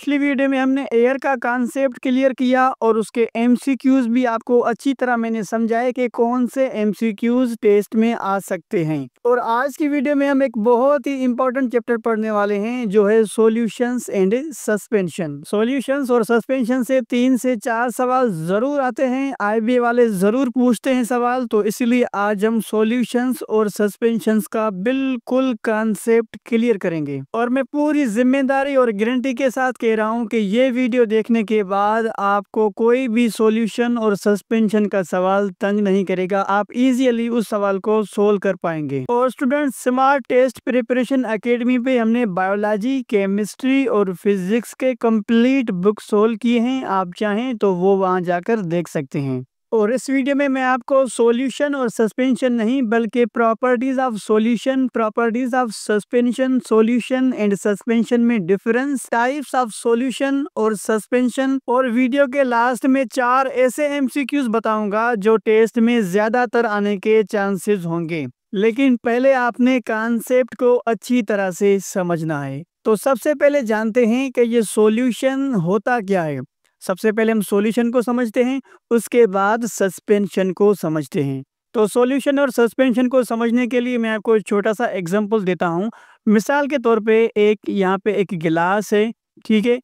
पिछली वीडियो में हमने एयर का कॉन्सेप्ट क्लियर किया और उसके एमसीक्यूज भी आपको अच्छी तरह मैंने समझाया कि कौन से एमसीक्यूज टेस्ट में आ सकते हैं। और आज की वीडियो में हम एक बहुत ही इंपॉर्टेंट चैप्टर पढ़ने वाले हैं जो है सॉल्यूशंस एंड सस्पेंशन। सॉल्यूशंस और सस्पेंशन से 3 से 4 सवाल जरूर आते हैं, आईबीए वाले जरूर पूछते हैं सवाल, तो इसलिए आज हम सॉल्यूशंस और सस्पेंशंस का बिल्कुल कॉन्सेप्ट क्लियर करेंगे। और मैं पूरी जिम्मेदारी और गारंटी के साथ कह रहा हूं कि ये वीडियो देखने के बाद आपको कोई भी सॉल्यूशन और सस्पेंशन का सवाल तंग नहीं करेगा, आप इजीली उस सवाल को सोल्व कर पाएंगे। और students, smart test preparation academy पे हमने बायोलॉजी, केमिस्ट्री और फिजिक्स के कंप्लीट बुक सोल्व किए हैं, आप चाहें तो वो वहां जाकर देख सकते हैं। और इस वीडियो में मैं आपको सॉल्यूशन और सस्पेंशन नहीं बल्कि properties of solution, properties of suspension, solution and suspension में डिफरेंस, टाइप्स ऑफ सॉल्यूशन और सस्पेंशन, और वीडियो के लास्ट में 4 ऐसे एमसीक्यूज बताऊंगा जो टेस्ट में ज्यादातर आने के चांसेस होंगे। लेकिन पहले आपने कॉन्सेप्ट को अच्छी तरह से समझना है। तो सबसे पहले जानते हैं कि ये सॉल्यूशन होता क्या है। सबसे पहले हम सॉल्यूशन को समझते हैं, उसके बाद सस्पेंशन को समझते हैं। तो सॉल्यूशन और सस्पेंशन को समझने के लिए मैं आपको एक छोटा सा एग्जांपल देता हूं। मिसाल के तौर पे यहाँ पे एक गिलास है, ठीक है,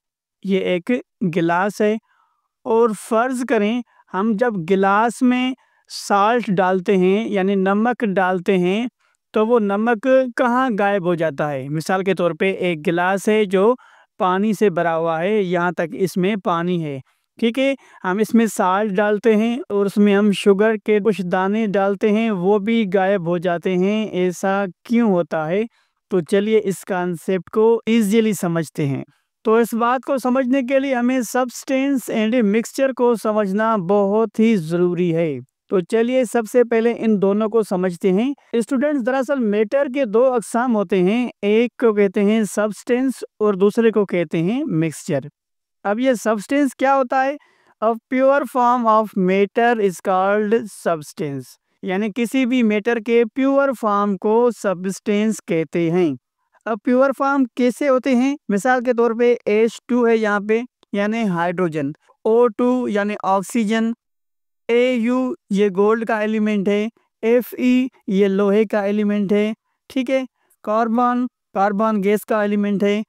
ये एक गिलास है और फर्ज करें हम जब गिलास में साल्ट डालते हैं यानी नमक डालते हैं तो वो नमक कहाँ गायब हो जाता है। मिसाल के तौर पे एक गिलास है जो पानी से भरा हुआ है, यहाँ तक इसमें पानी है, ठीक है, हम इसमें साल्ट डालते हैं और उसमें हम शुगर के कुछ दाने डालते हैं, वो भी गायब हो जाते हैं। ऐसा क्यों होता है? तो चलिए इस कॉन्सेप्ट को इजीली समझते हैं। तो इस बात को समझने के लिए हमें सब्सटेंस एंड मिक्सचर को समझना बहुत ही ज़रूरी है। तो चलिए सबसे पहले इन दोनों को समझते हैं। स्टूडेंट्स, दरअसल मैटर के 2 अक़साम होते हैं, एक को कहते हैं सब्सटेंस और दूसरे को कहते हैं मिक्सचर। अब ये सब्सटेंस क्या होता है? A pure form of matter is called substance, यानी किसी भी मैटर के प्योर फॉर्म को सब्सटेंस कहते हैं। अब प्योर फॉर्म कैसे होते हैं? मिसाल के तौर पे H2 है यहाँ पे यानी हाइड्रोजन, O2 यानी ऑक्सीजन, Au ये गोल्ड का एलिमेंट है, Fe ये लोहे का एलिमेंट है, ठीक है, कार्बन गैस का एलिमेंट है,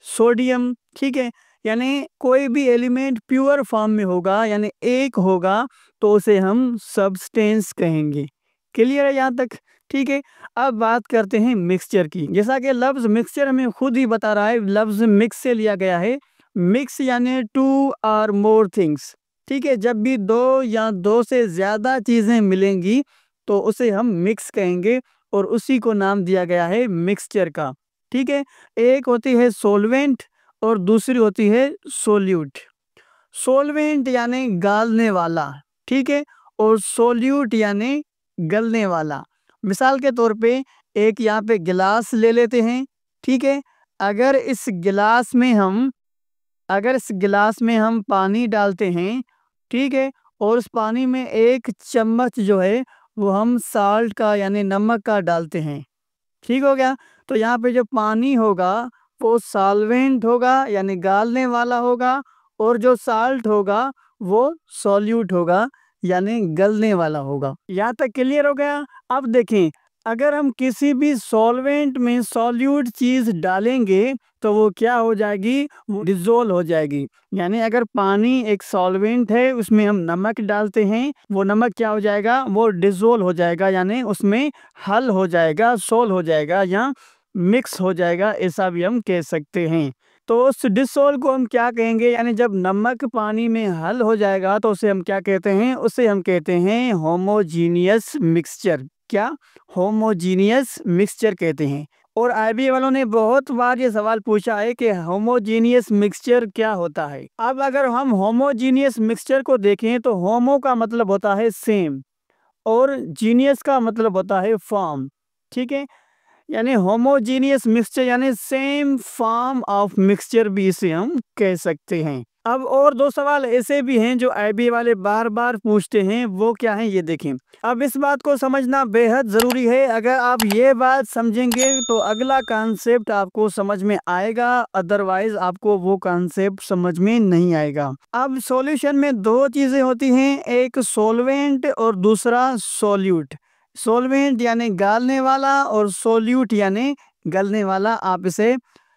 सोडियम, ठीक है, यानी कोई भी एलिमेंट प्योर फॉर्म में होगा यानी एक होगा तो उसे हम सब्सटेंस कहेंगे। क्लियर है यहाँ तक? ठीक है। अब बात करते हैं मिक्सचर की। जैसा कि लफ्ज मिक्सचर हमें खुद ही बता रहा है, लफ्ज मिक्स से लिया गया है। मिक्स यानी 2 और मोर थिंग्स, ठीक है, जब भी 2 या 2 से ज्यादा चीजें मिलेंगी तो उसे हम मिक्स कहेंगे और उसी को नाम दिया गया है मिक्सचर का, ठीक है। एक होती है सोलवेंट और दूसरी होती है सोल्यूट। सोलवेंट यानी गालने वाला, ठीक है, और सोल्यूट यानी गलने वाला। मिसाल के तौर पे एक यहाँ पे गिलास ले लेते हैं, ठीक है, अगर इस गिलास में हम पानी डालते हैं, ठीक है, और उस पानी में 1 चम्मच जो है वो हम साल्ट का यानी नमक का डालते हैं, ठीक हो गया। तो यहाँ पे जो पानी होगा वो सॉल्वेंट होगा यानी गालने वाला होगा, और जो साल्ट होगा वो सॉल्यूट होगा यानी गलने वाला होगा। यहाँ तक क्लियर हो गया? अब देखें, अगर हम किसी भी सॉल्वेंट में सॉल्यूट चीज डालेंगे तो वो क्या हो जाएगी? वो डिसोल्व हो जाएगी। यानी अगर पानी एक सॉल्वेंट है उसमें हम नमक डालते हैं, वो नमक क्या हो जाएगा? वो डिसोल्व हो जाएगा, यानी उसमें हल हो जाएगा, सोल्व हो जाएगा या मिक्स हो जाएगा, ऐसा भी हम कह सकते हैं। तो उस डिसोल्व को हम क्या कहेंगे? यानी जब नमक पानी में हल हो जाएगा तो उसे हम क्या कहते हैं? उसे हम कहते हैं होमोजीनियस मिक्सचर। क्या? होमोजीनियस मिक्सचर कहते हैं। और आईबीए वालों ने बहुत बार ये सवाल पूछा है कि होमोजीनियस मिक्सचर क्या होता है। अब अगर हम होमोजीनियस मिक्सचर को देखें तो होमो का मतलब होता है सेम और जीनियस का मतलब होता है फॉर्म, ठीक है, यानी होमोजीनियस मिक्सचर यानी सेम फॉर्म ऑफ मिक्सचर भी इसे हम कह सकते हैं। अब और दो सवाल ऐसे भी हैं जो आईबी वाले बार बार पूछते हैं, वो क्या है ये देखें। अब इस बात को समझना बेहद ज़रूरी है। अगर आप ये बात समझेंगे तो अगला कॉन्सेप्ट आपको समझ में आएगा, अदरवाइज आपको वो कॉन्सेप्ट समझ में नहीं आएगा। अब सॉल्यूशन में दो चीज़ें होती हैं, एक सॉल्वेंट और दूसरा सॉल्यूट। सॉल्वेंट यानी गालने वाला और सॉल्यूट यानी गलने वाला। आप इसे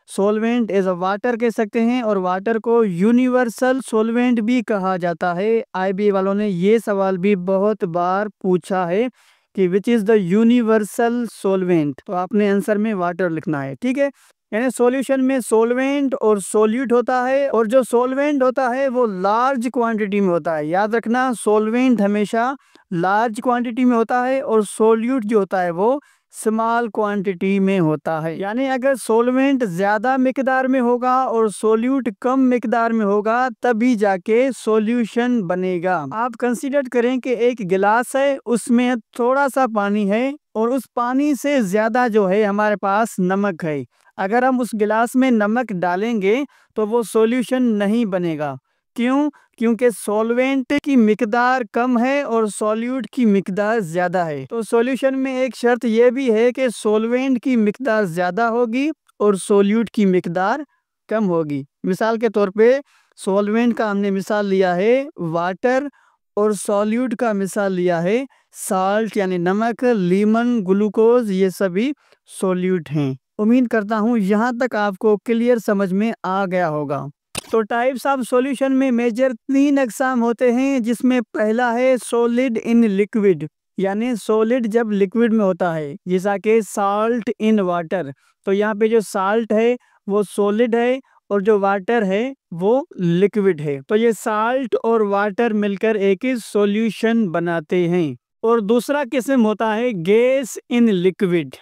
सॉल्वेंट एज अ वाटर कह सकते हैं और वाटर को यूनिवर्सल सॉल्वेंट भी कहा जाता है। आईबी वालों ने ये सवाल भी बहुत बार पूछा है कि which is the universal solvent, तो आपने आंसर में वाटर लिखना है, ठीक है। यानी सॉल्यूशन में सॉल्वेंट और सॉल्यूट होता है, और जो सॉल्वेंट होता है वो लार्ज क्वांटिटी में होता है। याद रखना, सॉल्वेंट हमेशा लार्ज क्वांटिटी में होता है और सॉल्यूट जो होता है वो स्मॉल क्वांटिटी में होता है। यानी अगर सॉल्वेंट ज़्यादा मिकदार में होगा और सॉल्यूट कम मिकदार में होगा तभी जाके सॉल्यूशन बनेगा। आप कंसीडर करें कि एक गिलास है, उसमें थोड़ा सा पानी है और उस पानी से ज़्यादा जो है हमारे पास नमक है। अगर हम उस गिलास में नमक डालेंगे तो वो सॉल्यूशन नहीं बनेगा। क्यों? क्योंकि सॉल्वेंट की मिकदार कम है और सॉल्यूट की मिकदार ज़्यादा है। तो सॉल्यूशन में एक शर्त यह भी है कि सॉल्वेंट की मिकदार ज़्यादा होगी और सॉल्यूट की मिकदार कम होगी। मिसाल के तौर पे सॉल्वेंट का हमने मिसाल लिया है वाटर और सॉल्यूट का मिसाल लिया है साल्ट यानी नमक, लीमन, ग्लूकोज, ये सभी सॉल्यूट हैं। उम्मीद करता हूँ यहाँ तक आपको क्लियर समझ में आ गया होगा। तो टाइप्स ऑफ सॉल्यूशन में मेजर 3 अकसाम होते हैं, जिसमें पहला है सॉलिड इन लिक्विड, यानी सॉलिड जब लिक्विड में होता है, जैसा कि साल्ट इन वाटर। तो यहाँ पे जो साल्ट है वो सॉलिड है और जो वाटर है वो लिक्विड है। तो ये साल्ट और वाटर मिलकर एक ही सॉल्यूशन बनाते हैं। और दूसरा किस्म होता है गैस इन लिक्विड,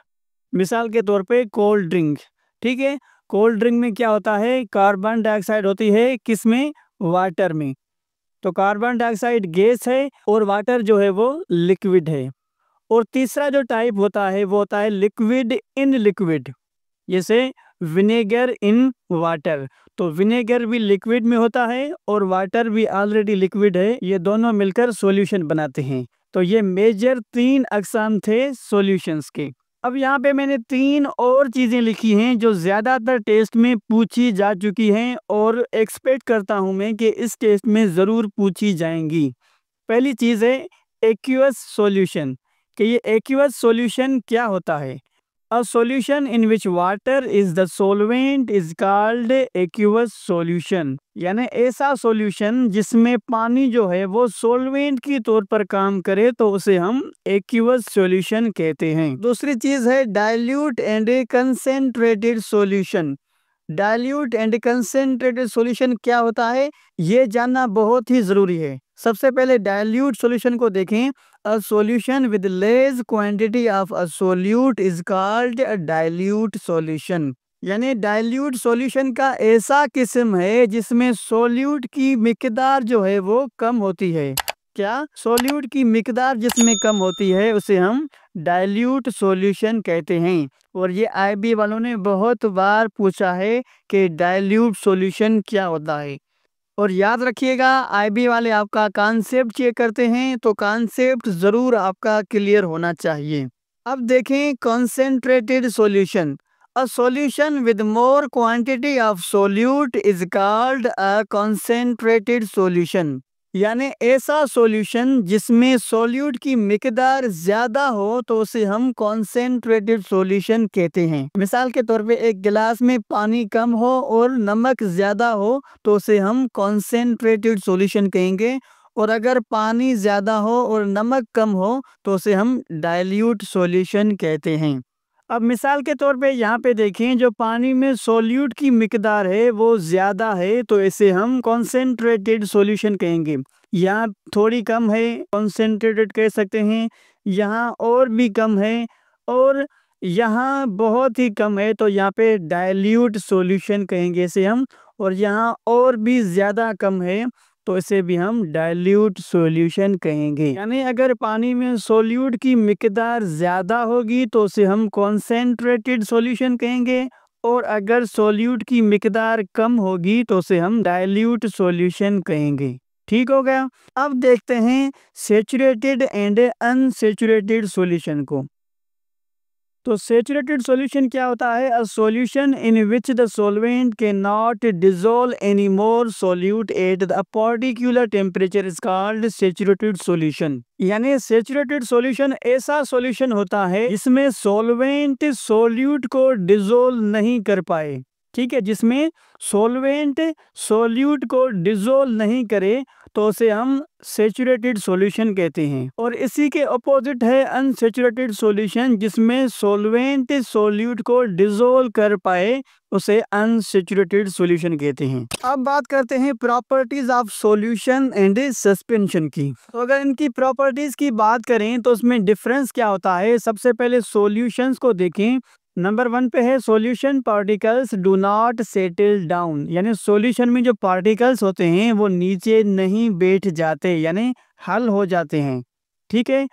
मिसाल के तौर पे कोल्ड ड्रिंक, ठीक है। कोल्ड ड्रिंक में क्या होता है, कार्बन डाइऑक्साइड होती है, किसमें, वाटर में। तो कार्बन डाइऑक्साइड गैस है और वाटर जो है वो लिक्विड है। और तीसरा जो टाइप होता है वो होता है लिक्विड इन लिक्विड, जैसे विनेगर इन वाटर। तो विनेगर भी लिक्विड में होता है और वाटर भी ऑलरेडी लिक्विड है, ये दोनों मिलकर सॉल्यूशन बनाते हैं। तो ये मेजर 3 अकसाम थे सॉल्यूशंस के। अब यहाँ पे मैंने 3 और चीज़ें लिखी हैं जो ज़्यादातर टेस्ट में पूछी जा चुकी हैं और एक्सपेक्ट करता हूँ मैं कि इस टेस्ट में ज़रूर पूछी जाएंगी। पहली चीज़ है एक्वियस सॉल्यूशन, कि ये एक्वियस सॉल्यूशन क्या होता है। A solution in which water is the solvent is called aqueous solution, यानी ऐसा सॉल्यूशन जिसमें पानी जो है वो सॉल्वेंट की तौर पर काम करे तो उसे हम aqueous सॉल्यूशन कहते हैं। दूसरी चीज है dilute and concentrated solution. Dilute and concentrated solution क्या होता है, ये जानना बहुत ही जरूरी है। सबसे पहले डाइल्यूट सॉल्यूशन को देखें। A solution with less quantity of a solute is called a dilute solution, यानी डाइल्यूट सॉल्यूशन का ऐसा किस्म है जिसमें सॉल्यूट की मिकदार जो है वो कम होती है। क्या? सॉल्यूट की मिकदार जिसमें कम होती है उसे हम डाइल्यूट सॉल्यूशन कहते हैं। और ये आईबी वालों ने बहुत बार पूछा है कि डाइल्यूट सॉल्यूशन क्या होता है। और याद रखिएगा, आईबी वाले आपका कॉन्सेप्ट चेक करते हैं तो कॉन्सेप्ट ज़रूर आपका क्लियर होना चाहिए। अब देखें concentrated solution. A solution with more quantity of solute is called a concentrated solution, यानी ऐसा सॉल्यूशन जिसमें सॉल्यूट की मिकदार ज़्यादा हो तो उसे हम कंसेंट्रेटेड सॉल्यूशन कहते हैं। मिसाल के तौर पे एक गिलास में पानी कम हो और नमक ज़्यादा हो तो उसे हम कंसेंट्रेटेड सॉल्यूशन कहेंगे, और अगर पानी ज़्यादा हो और नमक कम हो तो उसे हम डाइल्यूट सॉल्यूशन कहते हैं। अब मिसाल के तौर पे यहाँ पे देखें, जो पानी में सॉल्यूट की मिकदार है वो ज़्यादा है तो इसे हम कॉन्सेंट्रेटेड सॉल्यूशन कहेंगे। यहाँ थोड़ी कम है, कॉन्सेंट्रेटेड कह सकते हैं। यहाँ और भी कम है और यहाँ बहुत ही कम है तो यहाँ पे डाइल्यूट सॉल्यूशन कहेंगे इसे हम। और यहाँ और भी ज़्यादा कम है तो इसे भी हम डाइल्यूट सॉल्यूशन कहेंगे। यानी अगर पानी में सॉल्यूट की मिकदार ज़्यादा होगी तो उसे हम कॉन्सेंट्रेटेड सॉल्यूशन कहेंगे, और अगर सोल्यूट की मिकदार कम होगी तो उसे हम डाइल्यूट सॉल्यूशन कहेंगे। ठीक हो गया। अब देखते हैं सैचुरेटेड एंड अनसैचुरेटेड सॉल्यूशन को। तो सैचुरेटेड सॉल्यूशन क्या होता है? A solution in which the solvent can not dissolve any more solute at the particular temperature is called saturated solution. यानी सैचुरेटेड सॉल्यूशन ऐसा सॉल्यूशन होता है जिसमें सॉल्वेंट सॉल्यूट को डिसॉल्व नहीं कर पाए। ठीक है, जिसमें सॉल्वेंट सॉल्यूट को डिसॉल्व नहीं करे तो उसे हम सैचुरेटेड सॉल्यूशन कहते हैं। और इसी के अपोजिट है अनसैचुरेटेड सॉल्यूशन, जिसमें सॉल्वेंट सॉल्यूट को डिसॉल्व कर पाए, उसे अनसैचुरेटेड सॉल्यूशन कहते हैं। अब बात करते हैं properties of solution and suspension की। तो अगर इनकी प्रॉपर्टीज की बात करें तो उसमें डिफरेंस क्या होता है? सबसे पहले सॉल्यूशंस को देखें। नंबर 1 पे है solution particles do not settle down, यानी सॉल्यूशन में जो पार्टिकल्स होते हैं वो नीचे नहीं बैठ जाते, यानी हल हो जाते हैं। ठीक है।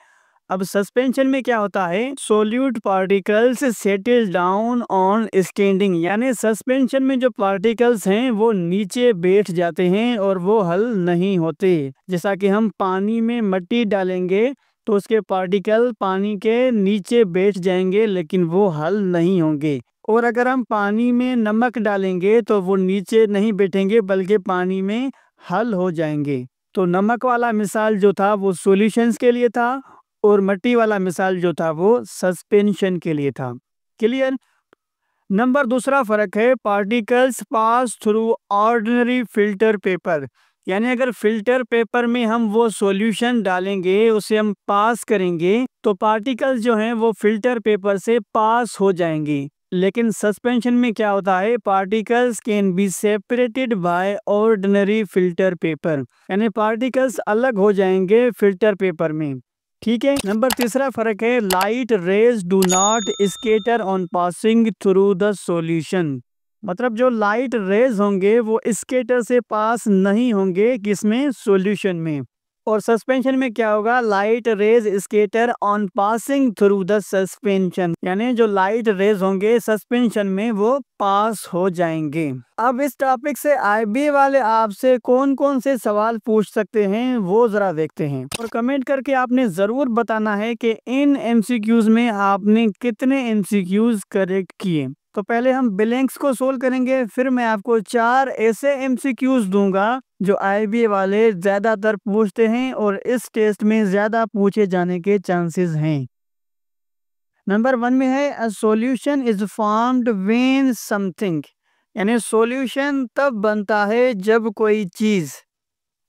अब सस्पेंशन में क्या होता है? Solute particles settle down on standing, यानी सस्पेंशन में जो पार्टिकल्स हैं वो नीचे बैठ जाते हैं और वो हल नहीं होते। जैसा कि हम पानी में मिट्टी डालेंगे तो उसके पार्टिकल पानी के नीचे बैठ जाएंगे लेकिन वो हल नहीं होंगे। और अगर हम पानी में नमक डालेंगे तो वो नीचे नहीं बैठेंगे बल्कि पानी में हल हो जाएंगे। तो नमक वाला मिसाल जो था वो सॉल्यूशंस के लिए था और मिट्टी वाला मिसाल जो था वो सस्पेंशन के लिए था। क्लियर। नंबर दूसरा फर्क है particles pass through ordinary filter paper, यानी अगर फिल्टर पेपर में हम वो सॉल्यूशन डालेंगे उसे हम पास करेंगे तो पार्टिकल्स जो हैं वो फिल्टर पेपर से पास हो जाएंगे। लेकिन सस्पेंशन में क्या होता है? Particles can be separated by ordinary filter paper, यानी पार्टिकल्स अलग हो जाएंगे फिल्टर पेपर में। ठीक है। नंबर तीसरा फर्क है light rays do not scatter on passing through the solution, मतलब जो लाइट रेज होंगे वो स्कैटर से पास नहीं होंगे किसमें? सॉल्यूशन में। और सस्पेंशन में क्या होगा? Light rays scatter on passing through the suspension, यानी जो लाइट रेज होंगे सस्पेंशन में वो पास हो जाएंगे। अब इस टॉपिक से आईबी वाले आपसे कौन कौन से सवाल पूछ सकते हैं वो जरा देखते हैं और कमेंट करके आपने जरूर बताना है कि इन एमसीक्यूज में आपने कितने एमसीक्यूज करेक्ट किए। तो पहले हम ब्लैंक्स को सोल्व करेंगे, फिर मैं आपको 4 ऐसे एमसीक्यूज दूंगा जो आईबी वाले ज्यादातर पूछते हैं और इस टेस्ट में ज्यादा पूछे जाने के चांसेस हैं। नंबर 1 में है a solution is formed when something, यानी सॉल्यूशन तब बनता है जब कोई चीज,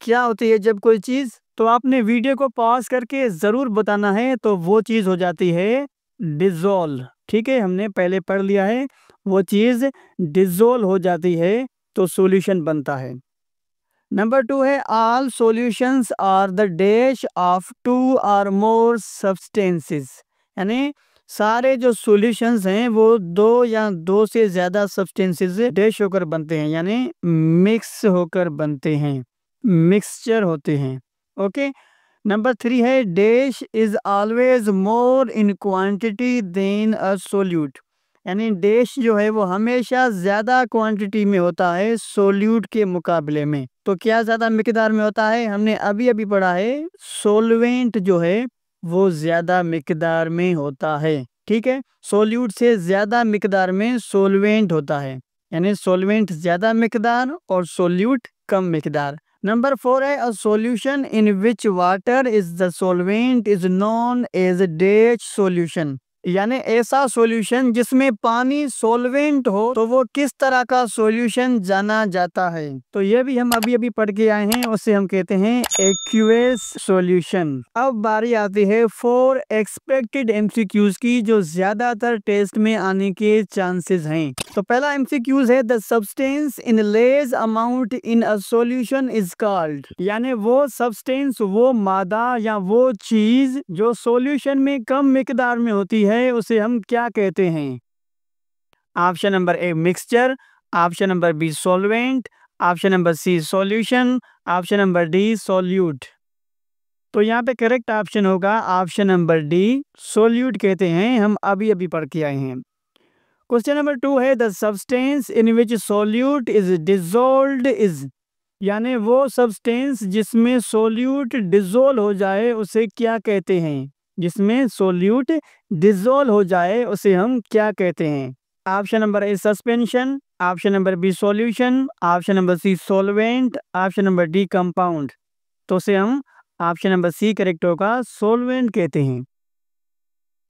क्या होती है जब कोई चीज? तो आपने वीडियो को पॉज करके जरूर बताना है। तो वो चीज हो जाती है डिसॉल्व। ठीक है, हमने पहले पढ़ लिया है, वो चीज डिसॉल्व हो जाती है तो सॉल्यूशन बनता है। नंबर 2 है all solutions are the dash of 2 और मोर सब्सटेंसेस, यानी सारे जो सॉल्यूशंस हैं वो 2 या 2 से ज्यादा सब्सटेंसेस से डैश होकर बनते हैं, यानी मिक्स होकर बनते हैं, मिक्सचर होते हैं। ओके। नंबर 3 है dash is always more in quantity than a solute, यानी डैश जो है वो हमेशा ज्यादा क्वांटिटी में होता है सोल्यूट के मुकाबले में। तो क्या ज्यादा मिकदार में होता है? हमने अभी अभी पढ़ा है सोलवेंट जो है वो ज्यादा मिकदार में होता है। ठीक है, सोल्यूट से ज्यादा मिकदार में सोलवेंट होता है, यानी सोलवेंट ज्यादा मिकदार और सोल्यूट कम मिकदार। नंबर 4 है a solution in which water is the solvent is known as dash solution, यानी ऐसा सॉल्यूशन जिसमें पानी सॉल्वेंट हो तो वो किस तरह का सॉल्यूशन जाना जाता है? तो ये भी हम अभी अभी पढ़ के आए हैं, उसे हम कहते हैं एक्वियस सॉल्यूशन। अब बारी आती है 4 एक्सपेक्टेड एमसीक्यूज की जो ज्यादातर टेस्ट में आने के चांसेस हैं। तो पहला एमसीक्यूज है the substance in less amount in a solution is called, यानी वो सब्सटेंस, वो मादा या वो चीज जो सॉल्यूशन में कम मिकदार में होती है उसे हम क्या कहते हैं? Option number A mixture, option number B solvent, option number C solution, option number D solute. तो यहाँ पे करेक्ट ऑप्शन होगा ऑप्शन नंबर डी सॉल्यूट कहते हैं, हम अभी अभी पढ़ के आए हैं। क्वेश्चन नंबर 2 है the substance in which solute is dissolved is, यानी वो सब्सटेंस जिसमें सोल्यूट डिजोल्व हो जाए उसे क्या कहते हैं? जिसमें सोल्यूट डिजोल्व हो जाए उसे हम क्या कहते हैं? Option number A suspension, option number B solution, option number C solvent, option number D compound. तो उसे हम ऑप्शन नंबर सी करेक्ट होगा, सॉल्वेंट कहते हैं।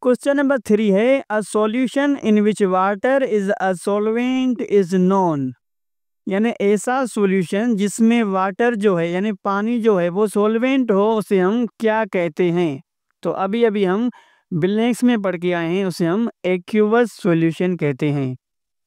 क्वेश्चन नंबर 3 है a solution in which water is a solvent is known, यानी ऐसा solution जिसमें वाटर जो है यानी पानी जो है वो सॉल्वेंट हो उसे हम क्या कहते हैं? तो अभी अभी हम ब्लैंक्स में पढ़ के आए हैं, उसे हम एक्यूवस सॉल्यूशन कहते हैं।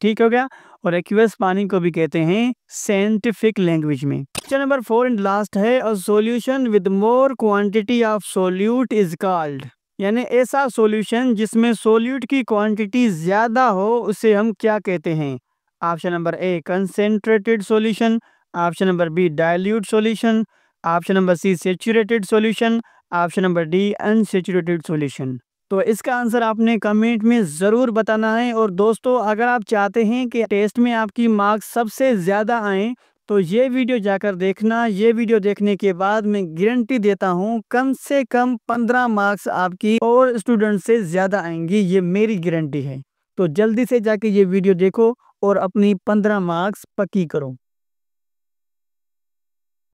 ठीक हो गया। और एक्यूवस पानी को भी कहते हैं साइंटिफिक लैंग्वेज में। क्वेश्चन नंबर 4 एंड लास्ट है a solution with more quantity of solute is called, यानी ऐसा सॉल्यूशन जिसमें सोल्यूट की क्वांटिटी ज्यादा हो उसे हम क्या कहते हैं? Option number A concentrated solution, option number B dilute solution, option number C saturated solution, option number D unsaturated solution. तो इसका आंसर आपने कमेंट में ज़रूर बताना है। और दोस्तों अगर आप चाहते हैं कि टेस्ट में आपकी मार्क्स सबसे ज़्यादा आएँ तो ये वीडियो जाकर देखना। ये वीडियो देखने के बाद मैं गारंटी देता हूँ कम से कम 15 मार्क्स आपकी और स्टूडेंट से ज़्यादा आएंगी, ये मेरी गारंटी है। तो जल्दी से जाके ये वीडियो देखो और अपनी 15 मार्क्स पक्की करो।